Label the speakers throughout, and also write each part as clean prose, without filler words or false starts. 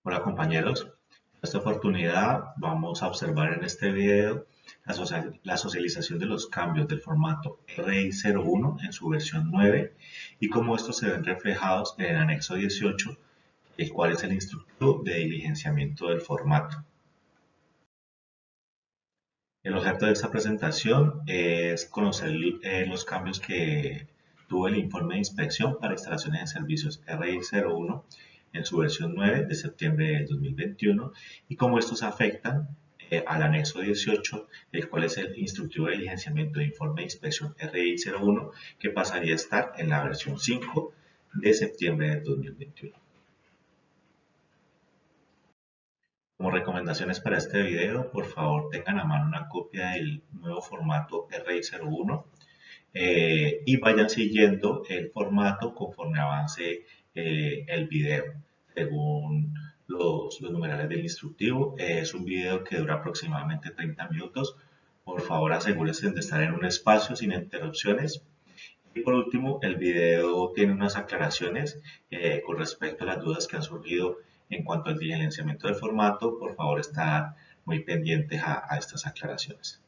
Speaker 1: Hola compañeros, en esta oportunidad vamos a observar en este video la socialización de los cambios del formato RI01 en su versión 9 y cómo estos se ven reflejados en el anexo 18, el cual es el instructivo de diligenciamiento del formato. El objeto de esta presentación es conocer los cambios que tuvo el informe de inspección para instalaciones de servicios RI01 en su versión 9 de septiembre del 2021 y cómo estos afectan al anexo 18, el cual es el instructivo de diligenciamiento de informe de inspección RI01, que pasaría a estar en la versión 5 de septiembre del 2021. Como recomendaciones para este video, por favor tengan a mano una copia del nuevo formato RI01 y vayan siguiendo el formato conforme avance el video, según los numerales del instructivo. Es un video que dura aproximadamente 30 minutos. Por favor, asegúrense de estar en un espacio sin interrupciones. Y por último, el video tiene unas aclaraciones con respecto a las dudas que han surgido en cuanto al diligenciamiento del formato. Por favor, estar muy pendientes a estas aclaraciones.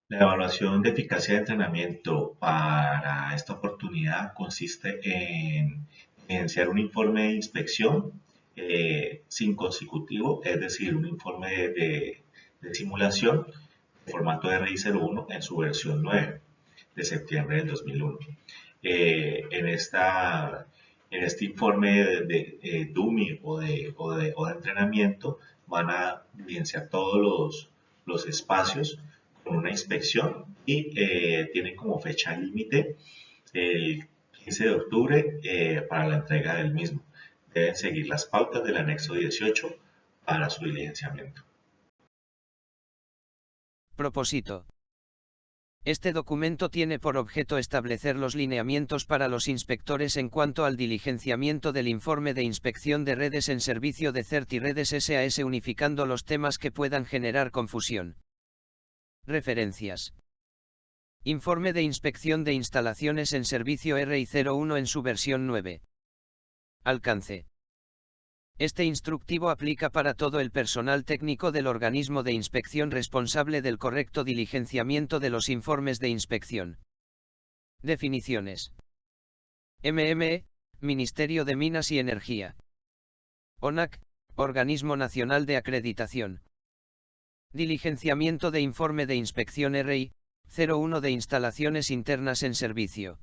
Speaker 1: La evaluación de eficacia de entrenamiento para esta oportunidad consiste en evidenciar un informe de inspección sin consecutivo, es decir, un informe de simulación de formato RI01 en su versión 9 de septiembre del 2001. En este informe de dummy o de entrenamiento van a evidenciar todos los espacios con una inspección y tienen como fecha límite el 15 de octubre para la entrega del mismo. Deben seguir las pautas del anexo 18 para su diligenciamiento.
Speaker 2: Propósito. Este documento tiene por objeto establecer los lineamientos para los inspectores en cuanto al diligenciamiento del informe de inspección de redes en servicio de CERT y redes SAS, unificando los temas que puedan generar confusión. Referencias. Informe de inspección de instalaciones en servicio RI01 en su versión 9. Alcance. Este instructivo aplica para todo el personal técnico del organismo de inspección responsable del correcto diligenciamiento de los informes de inspección. Definiciones. MME, Ministerio de Minas y Energía. ONAC, Organismo Nacional de Acreditación. Diligenciamiento de informe de inspección RI01 de instalaciones internas en servicio.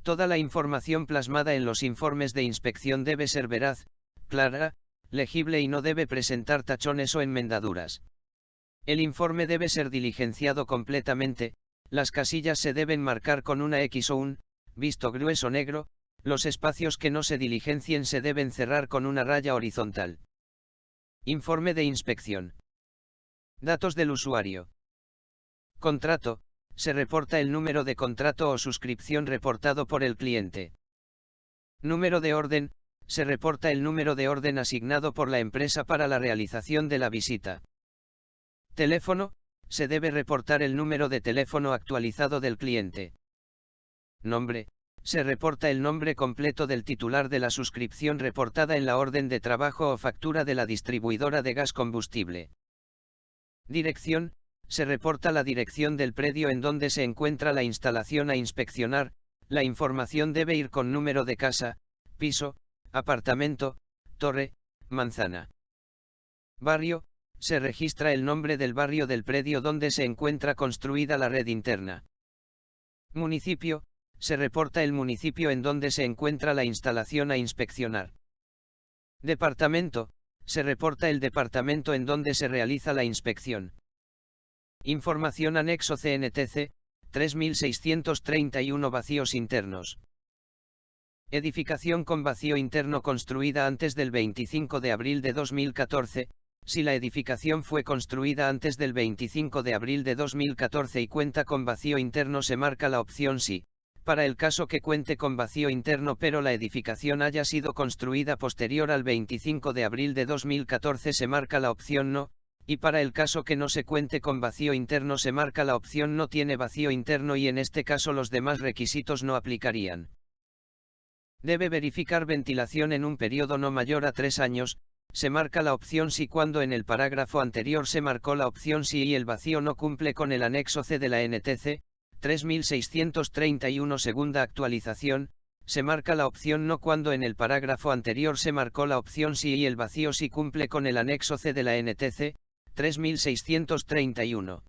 Speaker 2: Toda la información plasmada en los informes de inspección debe ser veraz, clara, legible y no debe presentar tachones o enmendaduras. El informe debe ser diligenciado completamente, las casillas se deben marcar con una X o un visto grueso negro, los espacios que no se diligencien se deben cerrar con una raya horizontal. Informe de inspección. Datos del usuario. Contrato. Se reporta el número de contrato o suscripción reportado por el cliente. Número de orden. Se reporta el número de orden asignado por la empresa para la realización de la visita. Teléfono. Se debe reportar el número de teléfono actualizado del cliente. Nombre. Se reporta el nombre completo del titular de la suscripción reportada en la orden de trabajo o factura de la distribuidora de gas combustible. Dirección. Se reporta la dirección del predio en donde se encuentra la instalación a inspeccionar. La información debe ir con número de casa, piso, apartamento, torre, manzana. Barrio. Se registra el nombre del barrio del predio donde se encuentra construida la red interna. Municipio. Se reporta el municipio en donde se encuentra la instalación a inspeccionar. Departamento. Se reporta el departamento en donde se realiza la inspección. Información anexo CNTC, 3631 vacíos internos. Edificación con vacío interno construida antes del 25 de abril de 2014, si la edificación fue construida antes del 25 de abril de 2014 y cuenta con vacío interno se marca la opción sí. Para el caso que cuente con vacío interno pero la edificación haya sido construida posterior al 25 de abril de 2014 se marca la opción no, y para el caso que no se cuente con vacío interno se marca la opción no tiene vacío interno y en este caso los demás requisitos no aplicarían. Debe verificar ventilación en un periodo no mayor a 3 años, se marca la opción sí cuando en el parágrafo anterior se marcó la opción sí y el vacío no cumple con el anexo C de la NTC, 3631 segunda actualización, se marca la opción no cuando en el parágrafo anterior se marcó la opción sí y el vacío sí cumple con el anexo C de la NTC, 3631.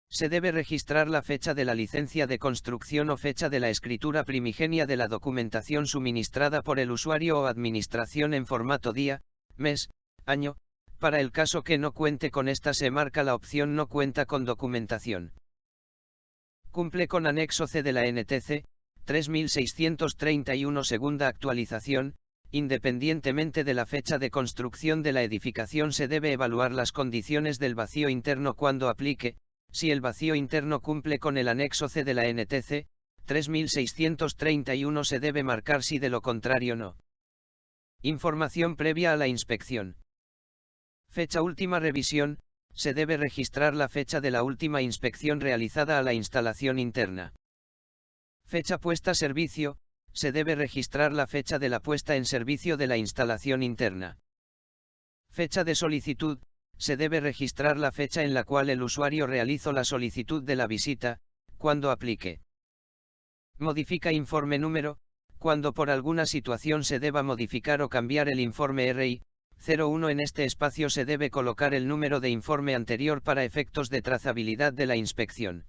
Speaker 2: Se debe registrar la fecha de la licencia de construcción o fecha de la escritura primigenia de la documentación suministrada por el usuario o administración en formato día, mes, año. Para el caso que no cuente con esta se marca la opción no cuenta con documentación. Cumple con anexo C de la NTC, 3631 segunda actualización. Independientemente de la fecha de construcción de la edificación se debe evaluar las condiciones del vacío interno cuando aplique. Si el vacío interno cumple con el anexo C de la NTC, 3631 se debe marcar si de lo contrario no. Información previa a la inspección. Fecha última revisión, se debe registrar la fecha de la última inspección realizada a la instalación interna. Fecha puesta a servicio, se debe registrar la fecha de la puesta en servicio de la instalación interna. Fecha de solicitud, se debe registrar la fecha en la cual el usuario realizó la solicitud de la visita, cuando aplique. Modifica informe número, cuando por alguna situación se deba modificar o cambiar el informe RI 01 en este espacio se debe colocar el número de informe anterior para efectos de trazabilidad de la inspección.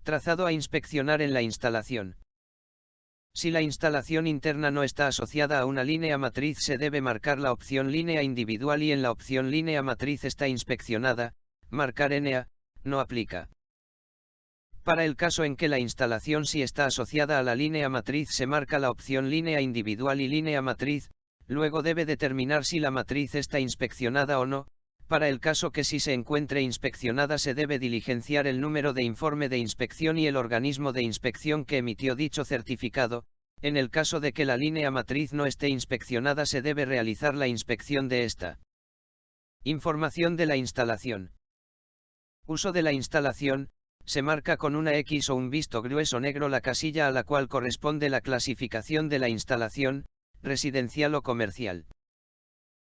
Speaker 2: Trazado a inspeccionar en la instalación. Si la instalación interna no está asociada a una línea matriz se debe marcar la opción línea individual y en la opción línea matriz está inspeccionada, marcar NA, no aplica. Para el caso en que la instalación sí está asociada a la línea matriz se marca la opción línea individual y línea matriz, luego debe determinar si la matriz está inspeccionada o no. Para el caso que sí se encuentre inspeccionada se debe diligenciar el número de informe de inspección y el organismo de inspección que emitió dicho certificado. En el caso de que la línea matriz no esté inspeccionada se debe realizar la inspección de esta. Información de la instalación. Uso de la instalación, se marca con una X o un visto grueso negro la casilla a la cual corresponde la clasificación de la instalación, residencial o comercial.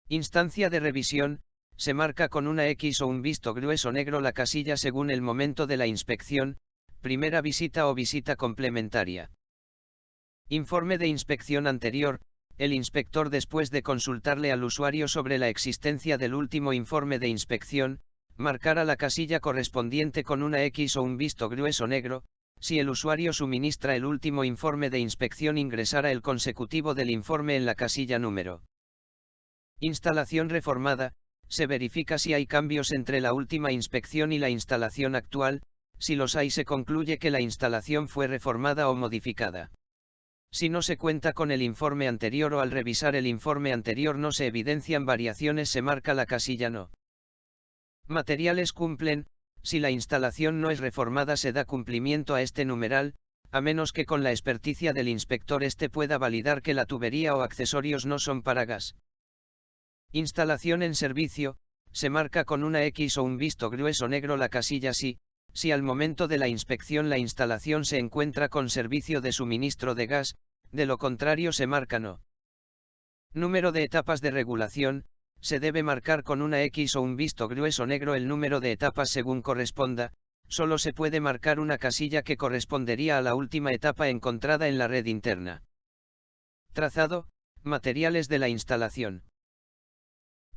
Speaker 2: Instancia de revisión, se marca con una X o un visto grueso negro la casilla según el momento de la inspección, primera visita o visita complementaria. Informe de inspección anterior, el inspector después de consultarle al usuario sobre la existencia del último informe de inspección, marcará la casilla correspondiente con una X o un visto grueso negro. Si el usuario suministra el último informe de inspección ingresará el consecutivo del informe en la casilla número. Instalación reformada. Se verifica si hay cambios entre la última inspección y la instalación actual. Si los hay se concluye que la instalación fue reformada o modificada. Si no se cuenta con el informe anterior o al revisar el informe anterior no se evidencian variaciones se marca la casilla no. Materiales cumplen. Si la instalación no es reformada se da cumplimiento a este numeral, a menos que con la experticia del inspector este pueda validar que la tubería o accesorios no son para gas. Instalación en servicio, se marca con una X o un visto grueso negro la casilla sí, si al momento de la inspección la instalación se encuentra con servicio de suministro de gas, de lo contrario se marca no. Número de etapas de regulación, se debe marcar con una X o un visto grueso negro el número de etapas según corresponda, solo se puede marcar una casilla que correspondería a la última etapa encontrada en la red interna. Trazado, materiales de la instalación.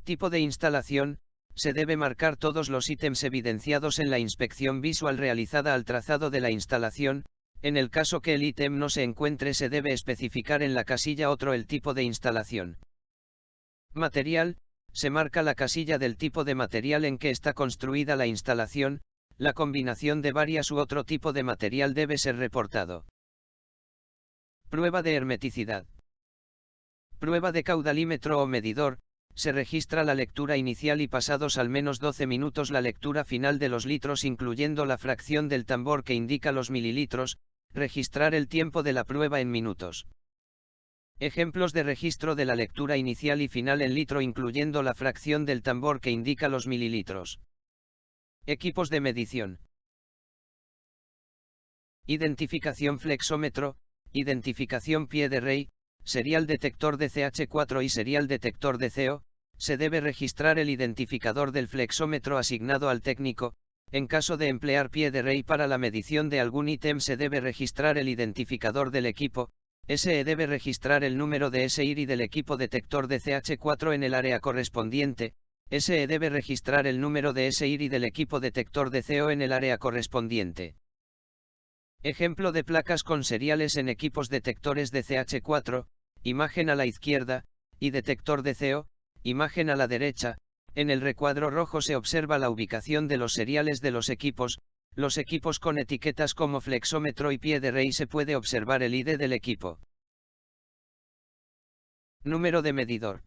Speaker 2: Tipo de instalación, se debe marcar todos los ítems evidenciados en la inspección visual realizada al trazado de la instalación. En el caso que el ítem no se encuentre se debe especificar en la casilla otro el tipo de instalación. Material, se marca la casilla del tipo de material en que está construida la instalación, la combinación de varias u otro tipo de material debe ser reportado. Prueba de hermeticidad. Prueba de caudalímetro o medidor. Se registra la lectura inicial y pasados al menos 12 minutos la lectura final de los litros incluyendo la fracción del tambor que indica los mililitros, registrar el tiempo de la prueba en minutos. Ejemplos de registro de la lectura inicial y final en litro incluyendo la fracción del tambor que indica los mililitros. Equipos de medición. Identificación flexómetro. identificación pie de rey, serial detector de CH4 y serial detector de CO, se debe registrar el identificador del flexómetro asignado al técnico. En caso de emplear pie de rey para la medición de algún ítem se debe registrar el identificador del equipo. SE debe registrar el número de SIRI del equipo detector de CH4 en el área correspondiente. SE debe registrar el número de SIRI del equipo detector de CO en el área correspondiente. Ejemplo de placas con seriales en equipos detectores de CH4, imagen a la izquierda, y detector de CO, imagen a la derecha. En el recuadro rojo se observa la ubicación de los seriales de los equipos con etiquetas como flexómetro y pie de rey se puede observar el ID del equipo. Número de medidor.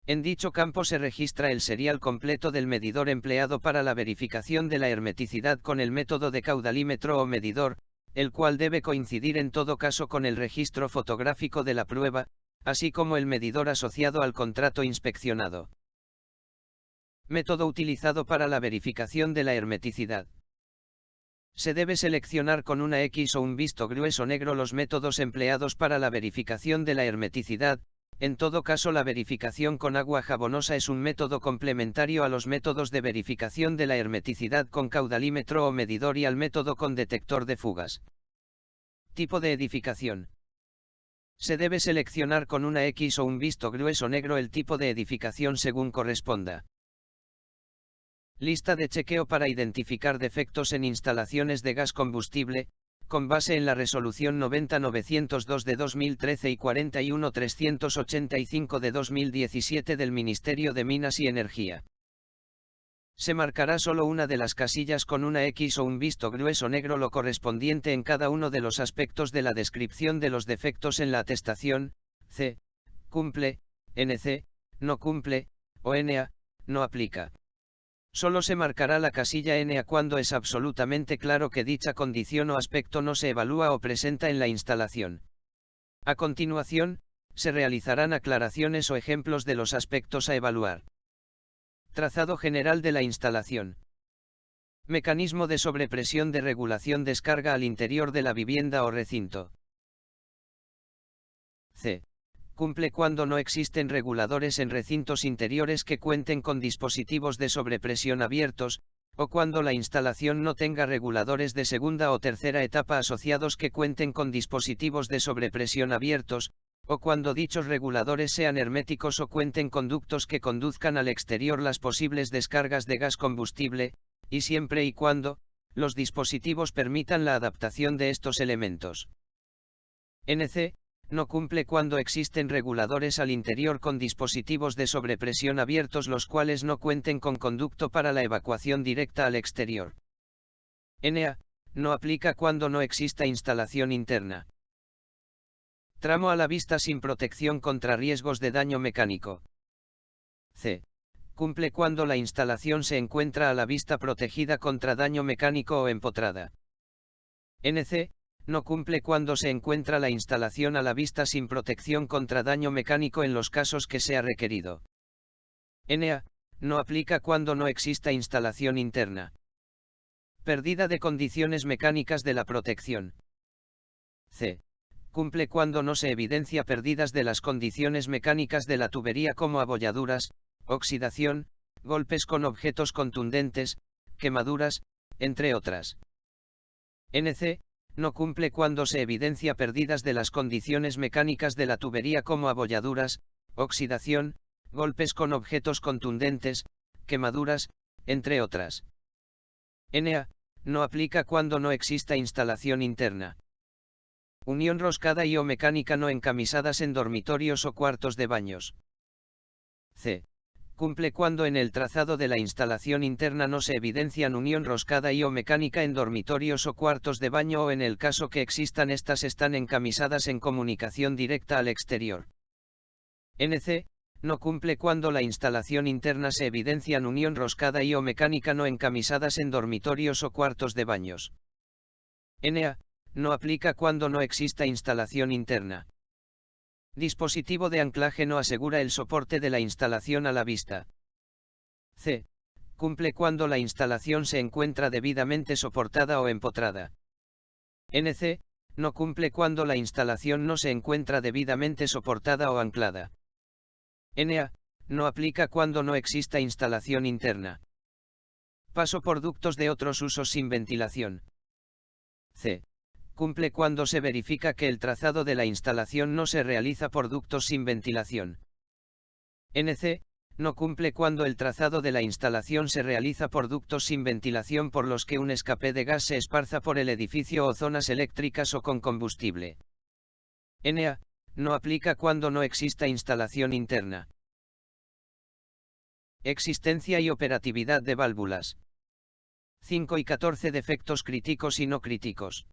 Speaker 2: En dicho campo se registra el serial completo del medidor empleado para la verificación de la hermeticidad con el método de caudalímetro o medidor, el cual debe coincidir en todo caso con el registro fotográfico de la prueba, así como el medidor asociado al contrato inspeccionado. Método utilizado para la verificación de la hermeticidad. Se debe seleccionar con una X o un visto grueso negro los métodos empleados para la verificación de la hermeticidad. En todo caso, la verificación con agua jabonosa es un método complementario a los métodos de verificación de la hermeticidad con caudalímetro o medidor y al método con detector de fugas. Tipo de edificación. Se debe seleccionar con una X o un visto grueso negro el tipo de edificación según corresponda. Lista de chequeo para identificar defectos en instalaciones de gas combustible, con base en la resolución 90-902 de 2013 y 41-385 de 2017 del Ministerio de Minas y Energía. Se marcará solo una de las casillas con una X o un visto grueso negro lo correspondiente en cada uno de los aspectos de la descripción de los defectos en la atestación. C. Cumple, NC, no cumple, o NA, no aplica. Solo se marcará la casilla NA cuando es absolutamente claro que dicha condición o aspecto no se evalúa o presenta en la instalación. A continuación, se realizarán aclaraciones o ejemplos de los aspectos a evaluar. Trazado general de la instalación. Mecanismo de sobrepresión de regulación descarga al interior de la vivienda o recinto. C. Cumple cuando no existen reguladores en recintos interiores que cuenten con dispositivos de sobrepresión abiertos, o cuando la instalación no tenga reguladores de segunda o tercera etapa asociados que cuenten con dispositivos de sobrepresión abiertos, o cuando dichos reguladores sean herméticos o cuenten conductos que conduzcan al exterior las posibles descargas de gas combustible, y siempre y cuando los dispositivos permitan la adaptación de estos elementos. NC. No cumple cuando existen reguladores al interior con dispositivos de sobrepresión abiertos los cuales no cuenten con conducto para la evacuación directa al exterior. NA. No aplica cuando no exista instalación interna. Tramo a la vista sin protección contra riesgos de daño mecánico. C. Cumple cuando la instalación se encuentra a la vista protegida contra daño mecánico o empotrada. NC. No cumple cuando se encuentra la instalación a la vista sin protección contra daño mecánico en los casos que sea requerido. NA. No aplica cuando no exista instalación interna. Pérdida de condiciones mecánicas de la protección. C. Cumple cuando no se evidencia pérdidas de las condiciones mecánicas de la tubería como abolladuras, oxidación, golpes con objetos contundentes, quemaduras, entre otras. NC. No cumple cuando se evidencia pérdidas de las condiciones mecánicas de la tubería como abolladuras, oxidación, golpes con objetos contundentes, quemaduras, entre otras. NA. No aplica cuando no exista instalación interna. Unión roscada y o mecánica no encamisadas en dormitorios o cuartos de baños. C. Cumple cuando en el trazado de la instalación interna no se evidencian unión roscada y o mecánica en dormitorios o cuartos de baño o en el caso que existan estas están encamisadas en comunicación directa al exterior. NC. No cumple cuando la instalación interna se evidencian unión roscada y o mecánica no encamisadas en dormitorios o cuartos de baños. NA. No aplica cuando no exista instalación interna. Dispositivo de anclaje no asegura el soporte de la instalación a la vista. C. Cumple cuando la instalación se encuentra debidamente soportada o empotrada. NC. no cumple cuando la instalación no se encuentra debidamente soportada o anclada. NA, no aplica cuando no exista instalación interna. Paso por ductos de otros usos sin ventilación. C. Cumple cuando se verifica que el trazado de la instalación no se realiza por ductos sin ventilación. NC. No cumple cuando el trazado de la instalación se realiza por ductos sin ventilación por los que un escape de gas se esparza por el edificio o zonas eléctricas o con combustible. NA. No aplica cuando no exista instalación interna. Existencia y operatividad de válvulas. 5 y 14 defectos críticos y no críticos.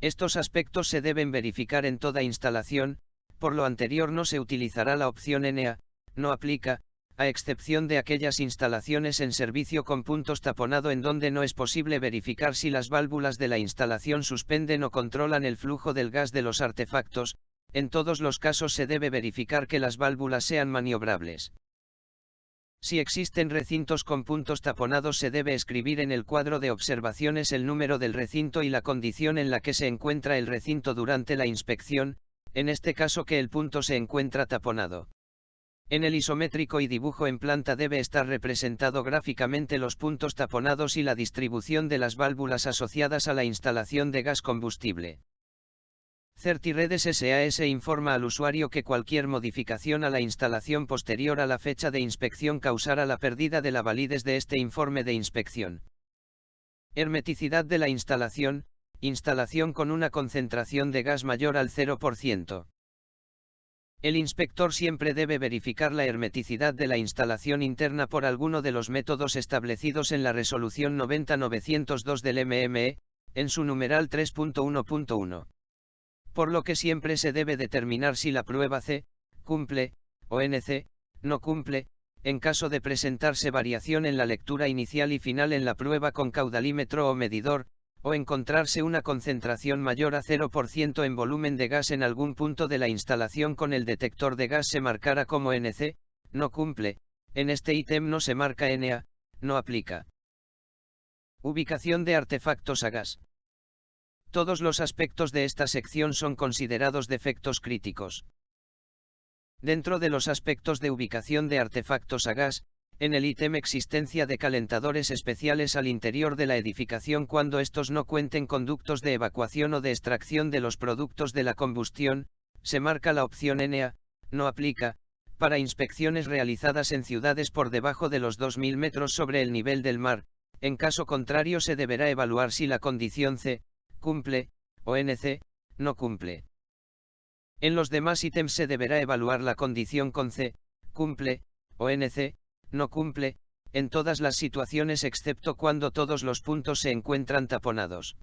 Speaker 2: Estos aspectos se deben verificar en toda instalación, por lo anterior no se utilizará la opción NA, no aplica, a excepción de aquellas instalaciones en servicio con puntos taponado en donde no es posible verificar si las válvulas de la instalación suspenden o controlan el flujo del gas de los artefactos. En todos los casos se debe verificar que las válvulas sean maniobrables. Si existen recintos con puntos taponados se debe escribir en el cuadro de observaciones el número del recinto y la condición en la que se encuentra el recinto durante la inspección, en este caso que el punto se encuentra taponado. En el isométrico y dibujo en planta debe estar representado gráficamente los puntos taponados y la distribución de las válvulas asociadas a la instalación de gas combustible. CertiRedes SAS informa al usuario que cualquier modificación a la instalación posterior a la fecha de inspección causará la pérdida de la validez de este informe de inspección. Hermeticidad de la instalación con una concentración de gas mayor al 0%. El inspector siempre debe verificar la hermeticidad de la instalación interna por alguno de los métodos establecidos en la resolución 90-902 del MME, en su numeral 3.1.1. Por lo que siempre se debe determinar si la prueba C cumple, o NC no cumple, en caso de presentarse variación en la lectura inicial y final en la prueba con caudalímetro o medidor, o encontrarse una concentración mayor a 0% en volumen de gas en algún punto de la instalación con el detector de gas se marcará como NC, no cumple, en este ítem no se marca NA, no aplica. Ubicación de artefactos a gas. Todos los aspectos de esta sección son considerados defectos críticos. Dentro de los aspectos de ubicación de artefactos a gas, en el ítem existencia de calentadores especiales al interior de la edificación cuando estos no cuenten con ductos de evacuación o de extracción de los productos de la combustión, se marca la opción NA, no aplica, para inspecciones realizadas en ciudades por debajo de los 2000 metros sobre el nivel del mar, en caso contrario se deberá evaluar si la condición C cumple, o NC no cumple. En los demás ítems se deberá evaluar la condición con C cumple, o NC no cumple, en todas las situaciones excepto cuando todos los puntos se encuentran taponados.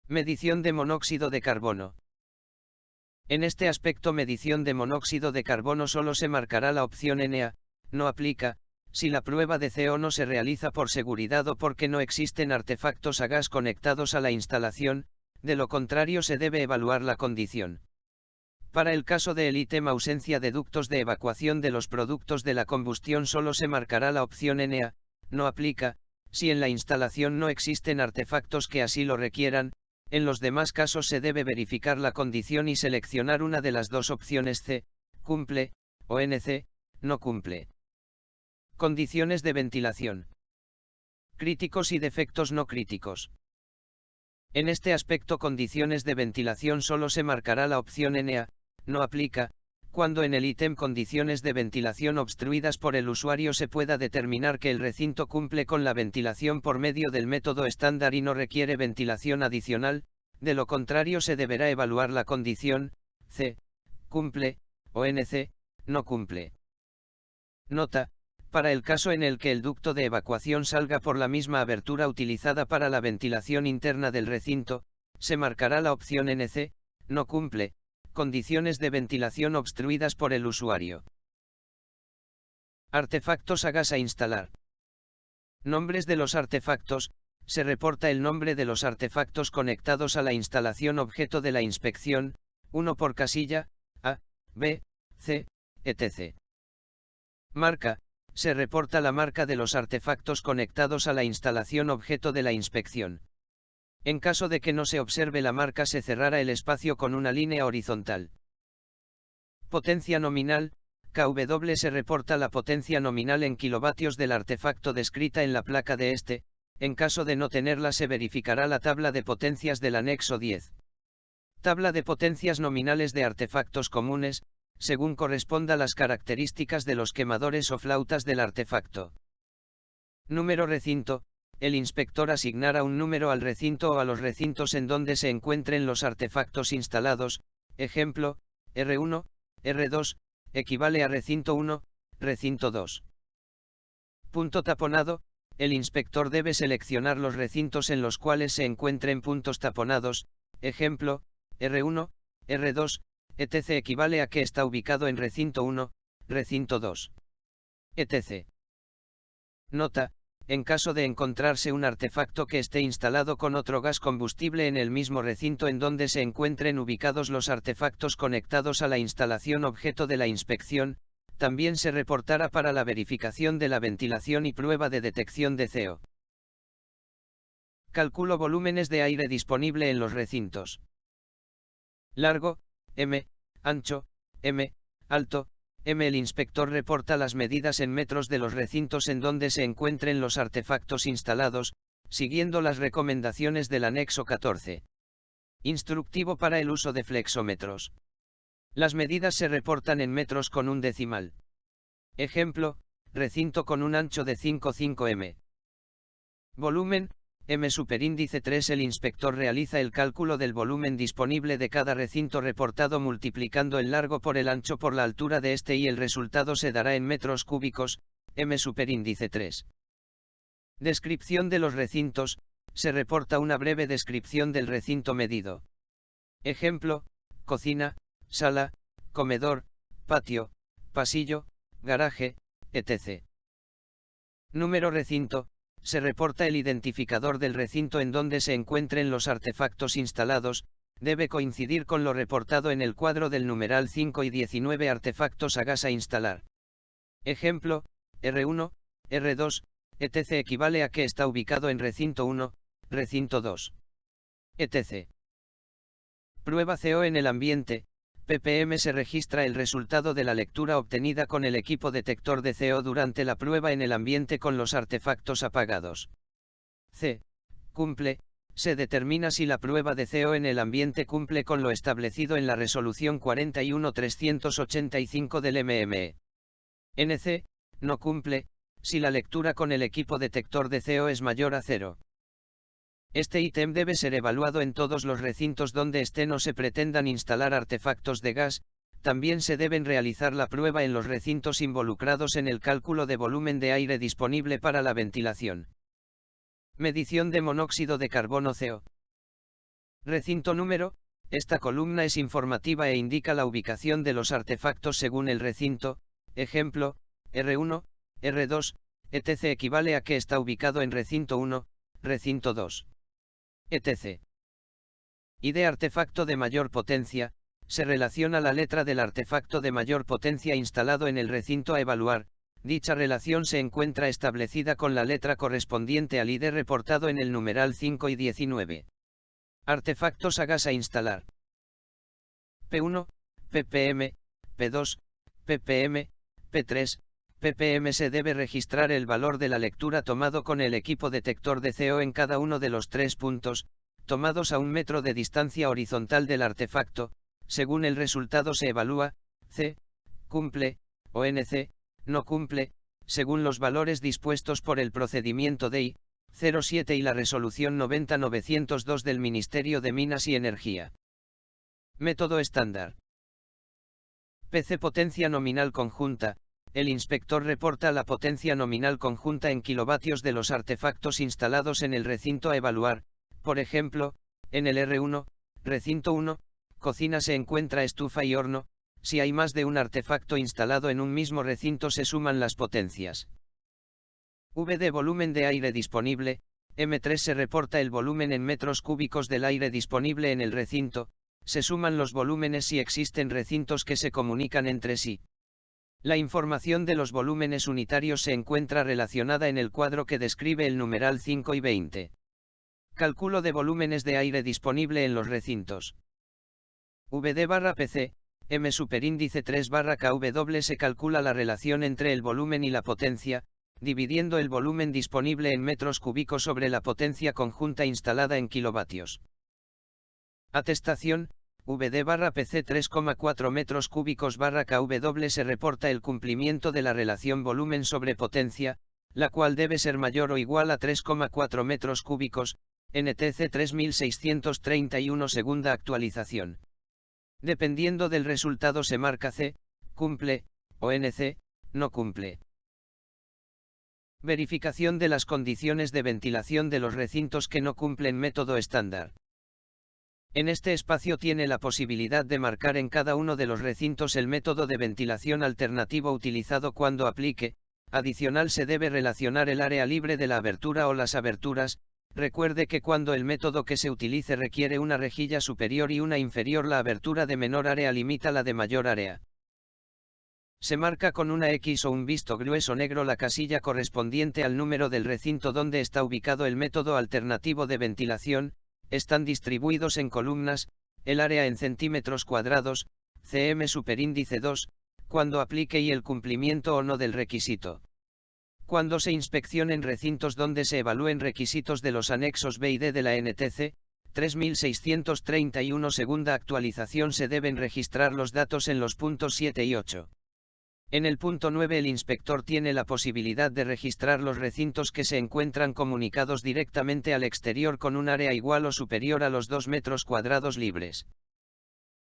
Speaker 2: Medición de monóxido de carbono. En este aspecto medición de monóxido de carbono solo se marcará la opción NA, no aplica, si la prueba de CO no se realiza por seguridad o porque no existen artefactos a gas conectados a la instalación, de lo contrario se debe evaluar la condición. Para el caso del ítem ausencia de ductos de evacuación de los productos de la combustión solo se marcará la opción NA, no aplica, si en la instalación no existen artefactos que así lo requieran, en los demás casos se debe verificar la condición y seleccionar una de las dos opciones C, cumple, o NC, no cumple. Condiciones de ventilación. Críticos y defectos no críticos. En este aspecto condiciones de ventilación solo se marcará la opción NA, no aplica, cuando en el ítem condiciones de ventilación obstruidas por el usuario se pueda determinar que el recinto cumple con la ventilación por medio del método estándar y no requiere ventilación adicional, de lo contrario se deberá evaluar la condición C cumple, o NC no cumple. Nota: para el caso en el que el ducto de evacuación salga por la misma abertura utilizada para la ventilación interna del recinto, se marcará la opción NC, no cumple, condiciones de ventilación obstruidas por el usuario. Artefactos a gas a instalar. Nombres de los artefactos, se reporta el nombre de los artefactos conectados a la instalación objeto de la inspección, uno por casilla, A, B, C, etc. Marca, se reporta la marca de los artefactos conectados a la instalación objeto de la inspección. En caso de que no se observe la marca, se cerrará el espacio con una línea horizontal. Potencia nominal, kW. Se reporta la potencia nominal en kilovatios del artefacto descrita en la placa de este. En caso de no tenerla, se verificará la tabla de potencias del anexo 10. Tabla de potencias nominales de artefactos comunes, según corresponda a las características de los quemadores o flautas del artefacto. Número recinto. El inspector asignará un número al recinto o a los recintos en donde se encuentren los artefactos instalados. Ejemplo, R1, R2, equivale a recinto 1, recinto 2. Punto taponado. El inspector debe seleccionar los recintos en los cuales se encuentren puntos taponados. Ejemplo, R1, R2, etc. equivale a que está ubicado en recinto 1, recinto 2, etc. Nota: en caso de encontrarse un artefacto que esté instalado con otro gas combustible en el mismo recinto en donde se encuentren ubicados los artefactos conectados a la instalación objeto de la inspección, también se reportará para la verificación de la ventilación y prueba de detección de CO. Calculo volúmenes de aire disponible en los recintos. Largo, M, ancho, M, alto, M. El inspector reporta las medidas en metros de los recintos en donde se encuentren los artefactos instalados, siguiendo las recomendaciones del anexo 14. Instructivo para el uso de flexómetros. Las medidas se reportan en metros con un decimal. Ejemplo, recinto con un ancho de 5,5 m. Volumen, M superíndice 3. El inspector realiza el cálculo del volumen disponible de cada recinto reportado multiplicando el largo por el ancho por la altura de este y el resultado se dará en metros cúbicos, M superíndice 3. Descripción de los recintos. Se reporta una breve descripción del recinto medido. Ejemplo, cocina, sala, comedor, patio, pasillo, garaje, etc. Número recinto. Se reporta el identificador del recinto en donde se encuentren los artefactos instalados, debe coincidir con lo reportado en el cuadro del numeral 5 y 19. Artefactos a gas a instalar. Ejemplo, R1, R2, etc. equivale a que está ubicado en recinto 1, recinto 2, etc. Prueba CO en el ambiente. ppm. Se registra el resultado de la lectura obtenida con el equipo detector de CO durante la prueba en el ambiente con los artefactos apagados. C. Cumple. Se determina si la prueba de CO en el ambiente cumple con lo establecido en la resolución 41385 del MME. NC. No cumple, si la lectura con el equipo detector de CO es mayor a 0. Este ítem debe ser evaluado en todos los recintos donde estén o se pretendan instalar artefactos de gas. También se deben realizar la prueba en los recintos involucrados en el cálculo de volumen de aire disponible para la ventilación. Medición de monóxido de carbono CO. Recinto número. Esta columna es informativa e indica la ubicación de los artefactos según el recinto. Ejemplo, R1, R2, etc. equivale a que está ubicado en recinto 1, recinto 2, etc. Y de artefacto de mayor potencia, se relaciona la letra del artefacto de mayor potencia instalado en el recinto a evaluar. Dicha relación se encuentra establecida con la letra correspondiente al ID reportado en el numeral 5 y 19. Artefactos a gas a instalar. P1, ppm, P2, ppm, P3, ppm. Se debe registrar el valor de la lectura tomado con el equipo detector de CO en cada uno de los 3 puntos, tomados a 1 metro de distancia horizontal del artefacto. Según el resultado se evalúa, C, cumple, o NC, no cumple, según los valores dispuestos por el procedimiento DEI 07 y la resolución 90-902 del Ministerio de Minas y Energía. Método estándar. PC. Potencia nominal conjunta. El inspector reporta la potencia nominal conjunta en kilovatios de los artefactos instalados en el recinto a evaluar. Por ejemplo, en el R1, recinto 1, cocina se encuentra estufa y horno. Si hay más de un artefacto instalado en un mismo recinto se suman las potencias. V de volumen de aire disponible. M3. Se reporta el volumen en metros cúbicos del aire disponible en el recinto. Se suman los volúmenes si existen recintos que se comunican entre sí. La información de los volúmenes unitarios se encuentra relacionada en el cuadro que describe el numeral 5 y 20. Cálculo de volúmenes de aire disponible en los recintos. VD/PC, M superíndice 3/kW. Se calcula la relación entre el volumen y la potencia, dividiendo el volumen disponible en metros cúbicos sobre la potencia conjunta instalada en kilovatios. Atestación, VD/PC 3,4 metros cúbicos/kW. Se reporta el cumplimiento de la relación volumen sobre potencia, la cual debe ser mayor o igual a 3,4 metros cúbicos, NTC 3631 segunda actualización. Dependiendo del resultado se marca C, cumple, o NC, no cumple. Verificación de las condiciones de ventilación de los recintos que no cumplen método estándar. En este espacio tiene la posibilidad de marcar en cada uno de los recintos el método de ventilación alternativo utilizado cuando aplique. Adicional se debe relacionar el área libre de la abertura o las aberturas. Recuerde que cuando el método que se utilice requiere una rejilla superior y una inferior, la abertura de menor área limita la de mayor área. Se marca con una X o un visto grueso negro la casilla correspondiente al número del recinto donde está ubicado el método alternativo de ventilación. Están distribuidos en columnas, el área en centímetros cuadrados, cm superíndice 2, cuando aplique y el cumplimiento o no del requisito. Cuando se inspeccionen recintos donde se evalúen requisitos de los anexos B y D de la NTC 3631 segunda actualización, se deben registrar los datos en los puntos 7 y 8. En el punto 9 el inspector tiene la posibilidad de registrar los recintos que se encuentran comunicados directamente al exterior con un área igual o superior a los 2 metros cuadrados libres.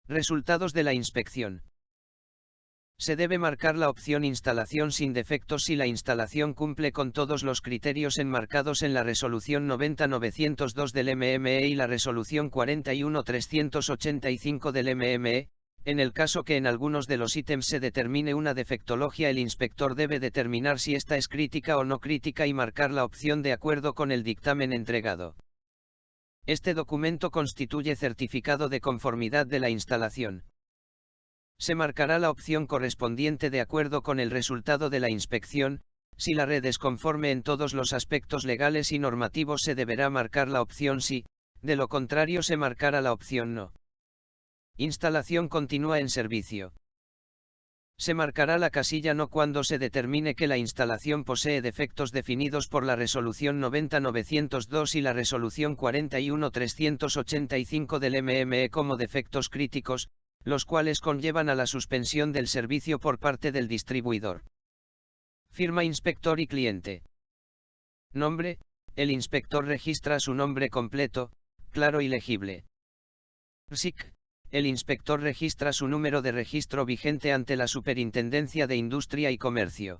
Speaker 2: Resultados de la inspección. Se debe marcar la opción instalación sin defectos si la instalación cumple con todos los criterios enmarcados en la resolución 90-902 del MME y la resolución 41-385 del MME. En el caso que en algunos de los ítems se determine una defectología, el inspector debe determinar si esta es crítica o no crítica y marcar la opción de acuerdo con el dictamen entregado. Este documento constituye certificado de conformidad de la instalación. Se marcará la opción correspondiente de acuerdo con el resultado de la inspección. Si la red es conforme en todos los aspectos legales y normativos, se deberá marcar la opción sí, de lo contrario se marcará la opción no. Instalación continúa en servicio. Se marcará la casilla no cuando se determine que la instalación posee defectos definidos por la resolución 90-902 y la resolución 41-385 del MME como defectos críticos, los cuales conllevan a la suspensión del servicio por parte del distribuidor. Firma inspector y cliente. Nombre: el inspector registra su nombre completo, claro y legible. RSIC: el inspector registra su número de registro vigente ante la Superintendencia de Industria y Comercio.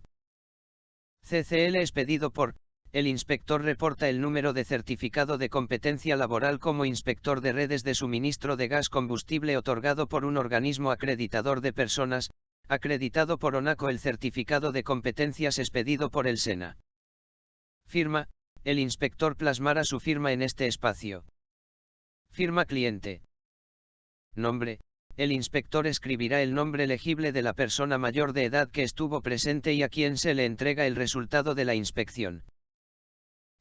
Speaker 2: CCL: expedido por. El inspector reporta el número de certificado de competencia laboral como inspector de redes de suministro de gas combustible otorgado por un organismo acreditador de personas, acreditado por ONACO. El certificado de competencias expedido por el SENA. Firma: el inspector plasmará su firma en este espacio. Firma cliente. Nombre: el inspector escribirá el nombre legible de la persona mayor de edad que estuvo presente y a quien se le entrega el resultado de la inspección.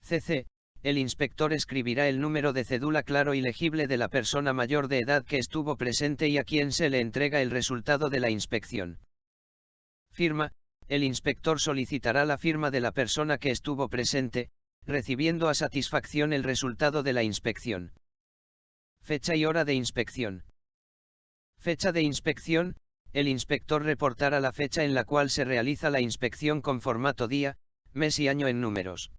Speaker 2: CC: el inspector escribirá el número de cédula claro y legible de la persona mayor de edad que estuvo presente y a quien se le entrega el resultado de la inspección. Firma: el inspector solicitará la firma de la persona que estuvo presente, recibiendo a satisfacción el resultado de la inspección. Fecha y hora de inspección. Fecha de inspección: el inspector reportará la fecha en la cual se realiza la inspección con formato día, mes y año en números.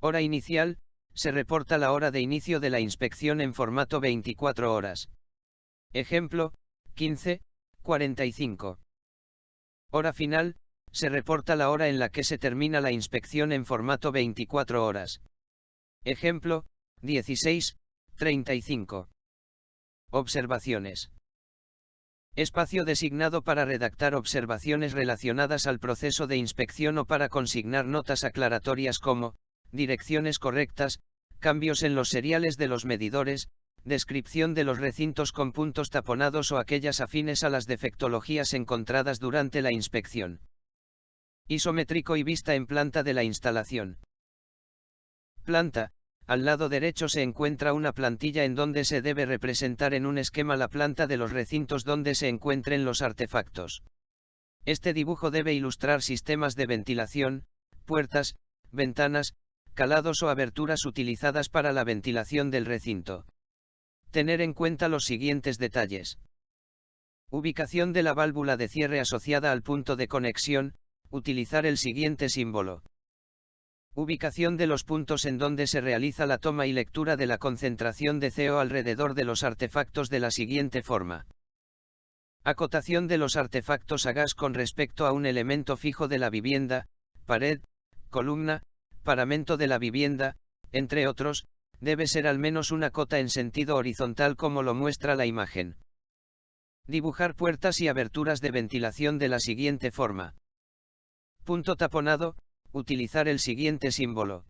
Speaker 2: Hora inicial: se reporta la hora de inicio de la inspección en formato 24 horas. Ejemplo: 15:45. Hora final: se reporta la hora en la que se termina la inspección en formato 24 horas. Ejemplo: 16:35. Observaciones. Espacio designado para redactar observaciones relacionadas al proceso de inspección o para consignar notas aclaratorias como direcciones correctas, cambios en los seriales de los medidores, descripción de los recintos con puntos taponados o aquellas afines a las defectologías encontradas durante la inspección. Isométrico y vista en planta de la instalación. Planta: al lado derecho se encuentra una plantilla en donde se debe representar en un esquema la planta de los recintos donde se encuentren los artefactos. Este dibujo debe ilustrar sistemas de ventilación, puertas, ventanas, calados o aberturas utilizadas para la ventilación del recinto. Tener en cuenta los siguientes detalles. Ubicación de la válvula de cierre asociada al punto de conexión, utilizar el siguiente símbolo. Ubicación de los puntos en donde se realiza la toma y lectura de la concentración de CO alrededor de los artefactos de la siguiente forma. Acotación de los artefactos a gas con respecto a un elemento fijo de la vivienda, pared, columna, paramento de la vivienda, entre otros, debe ser al menos una cota en sentido horizontal como lo muestra la imagen. Dibujar puertas y aberturas de ventilación de la siguiente forma. Punto taponado, utilizar el siguiente símbolo.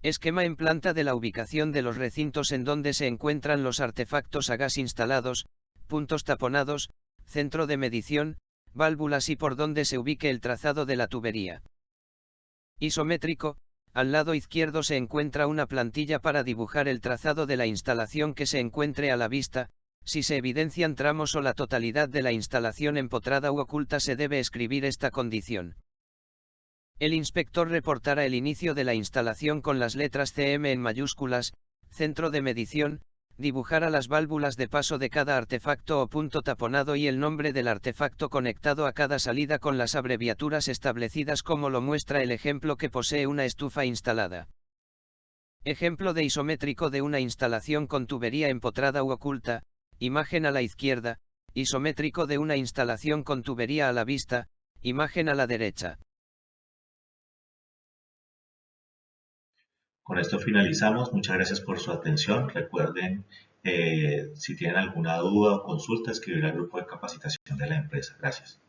Speaker 2: Esquema en planta de la ubicación de los recintos en donde se encuentran los artefactos a gas instalados, puntos taponados, centro de medición, válvulas y por donde se ubique el trazado de la tubería. Isométrico, al lado izquierdo se encuentra una plantilla para dibujar el trazado de la instalación que se encuentre a la vista. Si se evidencian tramos o la totalidad de la instalación empotrada u oculta se debe escribir esta condición. El inspector reportará el inicio de la instalación con las letras CM en mayúsculas, centro de medición, dibujará las válvulas de paso de cada artefacto o punto taponado y el nombre del artefacto conectado a cada salida con las abreviaturas establecidas como lo muestra el ejemplo que posee una estufa instalada. Ejemplo de isométrico de una instalación con tubería empotrada u oculta, imagen a la izquierda, isométrico de una instalación con tubería a la vista, imagen a la derecha.
Speaker 1: Con esto finalizamos. Muchas gracias por su atención. Recuerden, si tienen alguna duda o consulta, escribir al grupo de capacitación de la empresa. Gracias.